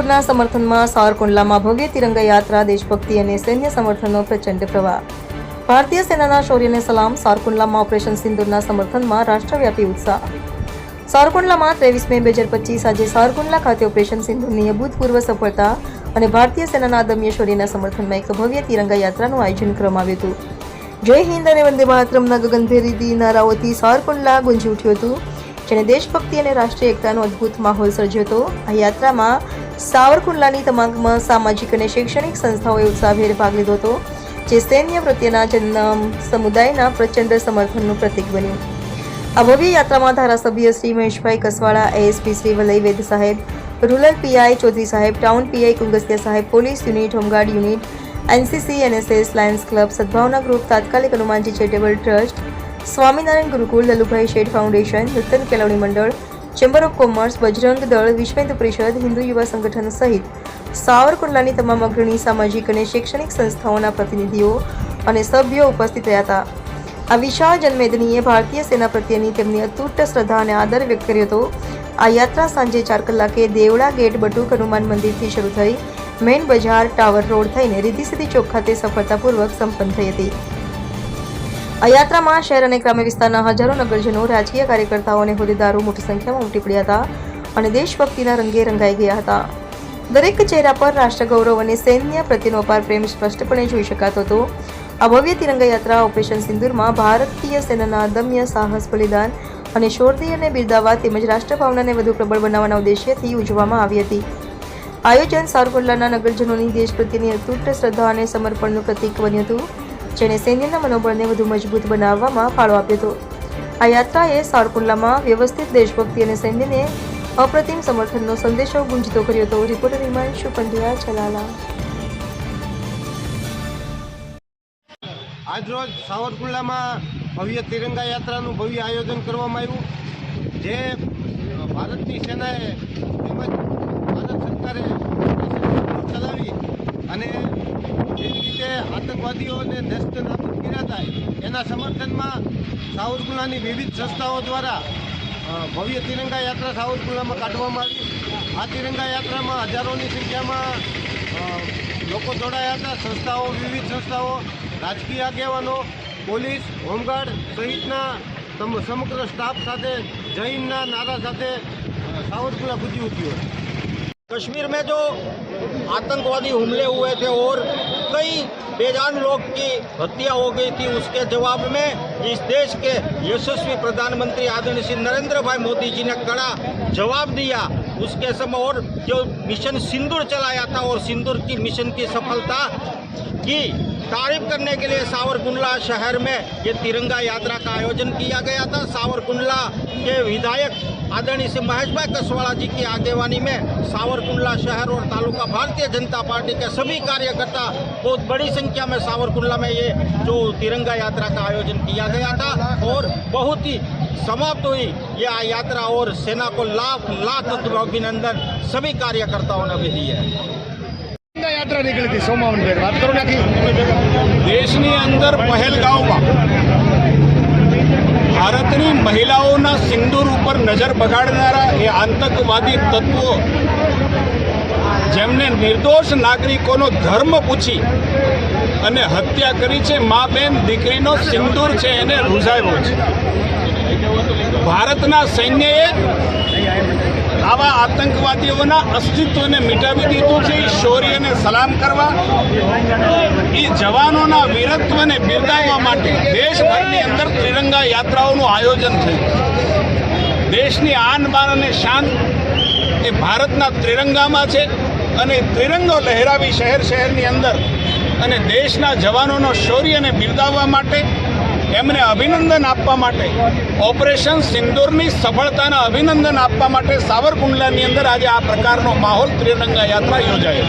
સિંદૂરના સમર્થનમાં સાવરકુંડલામાં ભવ્ય તિરંગા યાત્રા, દેશભક્તિ અને સૈન્ય સમર્થનનો પ્રચંડ પ્રવાહ. ભારતીય સેનાના શૌર્યને સલામ. સાવરકુંડલામાં ઓપરેશન સિંદૂરના સમર્થનમાં રાષ્ટ્રવ્યાપી ઉત્સાહ. સાવરકુંડલામાં 23 મે 2025 આજે સાવરકુંડલા ખાતે ઓપરેશન સિંદૂરની અભૂતપૂર્વ સફળતા અને ભારતીય સેનાના અદમ્ય શૌર્યના સમર્થનમાં એક ભવ્ય તિરંગા યાત્રાનું આયોજન કરવામાં આવ્યું હતું. જય હિન્દ અને વંદે માતરમના ગગનભેદી નારાઓથી સાવરકુંડલા ગુંજી ઉઠ્યું હતું, જેણે દેશભક્તિ અને રાષ્ટ્રીય એકતાનો અદ્ભુત માહોલ સર્જ્યો હતો. આ યાત્રામાં સાવરકુંડલાની તમામ સામાજિક અને શૈક્ષણિક સંસ્થાઓએ ઉત્સાહભેર ભાગ લીધો હતો, જે સૈન્ય પ્રત્યેના સમુદાયના પ્રચંડ સમર્થનનું પ્રતીક બન્યું. આ ભવ્ય યાત્રામાં ધારાસભ્ય શ્રી મહેશભાઈ કસવાળા, એએસપી શ્રી વલય વેદ સાહેબ, રૂરલ પીઆઈ ચૌધરી સાહેબ, ટાઉન પીઆઈ કુંગસ્તિયા સાહેબ, police unit, home guard unit, NCC, NSS, Lions Club, Sadbhavna group, Tatkalik Hanumanji charitable trust, Swaminarayan Gurukul, Lalubhai Sheth foundation, નૂતન કેળવણી મંડળ, ચેમ્બર ઓફ કોમર્સ, બજરંગ દળ, વિશ્વ હિન્દુ પરિષદ, હિન્દુ યુવા સંગઠન સહિત સાવરકુંડલાની તમામ અગ્રણી સામાજિક અને શૈક્ષણિક સંસ્થાઓના પ્રતિનિધિઓ અને સભ્યો ઉપસ્થિત રહ્યા હતા. આ વિશાળ જનમેદનીએ ભારતીય સેના પ્રત્યેની તેમની અતૂટ શ્રદ્ધા અને આદર વ્યક્ત કર્યો હતો. આ યાત્રા સાંજે 4 કલાકે દેવળા ગેટ બટુક હનુમાન મંદિરથી શરૂ થઈ મેઇન બજાર ટાવર રોડ થઈને રિદ્ધિ સિદ્ધિ ચોક ખાતે સફળતાપૂર્વક સંપન્ન થઈ હતી. આ યાત્રામાં શહેર અને ગ્રામ્ય વિસ્તારના હજારો નગરજનો, રાજકીય કાર્યકર્તાઓ અને હોદ્દેદારો મોટી સંખ્યામાં ઉમટી પડ્યા હતા અને દેશભક્તિના રંગે રંગાઈ ગયા હતા. દરેક ચહેરા પર રાષ્ટ્રગૌરવ અને સૈન્ય પ્રત્યેનો અપાર પ્રેમ સ્પષ્ટપણે જોઈ શકાતો હતો. આ ભવ્ય તિરંગા યાત્રા ઓપરેશન સિંદૂરમાં ભારતીય સેનાના અદમ્ય સાહસ, બલિદાન અને શૌર્યને બિરદાવવા તેમજ રાષ્ટ્રભાવનાને વધુ પ્રબળ બનાવવાના ઉદ્દેશ્યથી ઉજવવામાં આવી હતી. આયોજન સાવરકુંડલાના નગરજનોની દેશ પ્રત્યેની અતૂટ શ્રદ્ધા અને સમર્પણનું પ્રતીક બન્યું હતું, જેણે સૈન્યના મનોબળને વધુ મજબૂત બનાવવામાં ફાળો આપ્યો હતો. આ યાત્રાએ સાવરકુંડલામાં વ્યવસ્થિત દેશભક્તિ અને સૈન્યને અપ્રતિમ સમર્થનનો સંદેશો ગુંજતો કર્યો હતો. રિપોર્ટર હિમાંશુ પંડ્યા, ચલાલા. આજરોજ સાવરકુંડલામાં ભવ્ય તિરંગા યાત્રાનું ભવ્ય આયોજન કરવામાં આવ્યું, જે ભારતની સેનાએ તેમજ ભારત સરકારે ચલાવી અને જેવી રીતે આતંકવાદીઓને નષ્ટ નાબૂદ કર્યા હતા એના સમર્થનમાં સાવરકુંડલાની વિવિધ સંસ્થાઓ દ્વારા ભવ્ય તિરંગા યાત્રા સાવરકુંડલામાં કાઢવામાં આવી. આ તિરંગા યાત્રામાં હજારોની સંખ્યામાં લોકો જોડાયા હતા. સંસ્થાઓ, વિવિધ સંસ્થાઓ, રાજકીય આગેવાનો, પોલીસ, હોમગાર્ડ સહિતના સમગ્ર સ્ટાફ સાથે જય હિન્દના નારા સાથે सावरकुंडला गुंजी उठी है. कश्मीर में जो आतंकवादी हमले हुए थे और कई बेजान लोग की हत्या हो गई थी, उसके जवाब में इस देश के यशस्वी प्रधानमंत्री आदरणीय श्री नरेंद्र भाई मोदी जी ने कड़ा जवाब दिया. उसके समय और जो मिशन सिंदूर चलाया था और सिंदूर की मिशन की सफलता की तारीफ करने के लिए सावरकुंडला शहर में ये तिरंगा यात्रा का आयोजन किया गया था. सावरकुंडला के विधायक आदरणीय श्री महेशभाई कसवाड़ा जी की आगेवानी में सावरकुंडला शहर और तालुका भारतीय जनता पार्टी के सभी कार्यकर्ता बहुत बड़ी संख्या में सावरकुंडला में ये जो तिरंगा यात्रा का आयोजन किया गया था और बहुत ही समाप्त हुई ये यात्रा और सेना को लाख अभिनंदन सभी कार्यकर्ताओं ने भी दी है. यात्रा निकली थी सोमावन भाई, बात करो ना कि દેશની અંદર પહેલગાંવમાં ભારતની મહિલાઓના સિંદૂર ઉપર નજર બગાડનારા એ આતંકવાદી તત્વો જેમને નિર્દોષ નાગરિકોનો ધર્મ પૂછી અને હત્યા કરી છે, મા બેન દીકરીનો સિંદૂર છે એને રૂઝાવ્યો છે. ભારતના સૈન્યએ આવા આતંકવાદીઓના અસ્તિત્વને મિટાવી દીધું છે. શૌર્યને સલામ કરવા, એ જવાનોના વીરત્વને બિરદાવવા માટે દેશભરની અંદર ત્રિરંગા યાત્રાઓનું આયોજન થયું. દેશની આન બાન અને શાન એ ભારતના ત્રિરંગામાં છે અને ત્રિરંગો લહેરાવી શહેરની અંદર અને દેશના જવાનોનો શૌર્યને બિરદાવવા માટે, એમને અભિનંદન આપવા માટે, ઓપરેશન સિંદૂરની સફળતાના અભિનંદન આપવા માટે સાવરકુંડલાની અંદર આજે આ પ્રકારનો માહોલ ત્રિરંગા યાત્રા યોજાયો.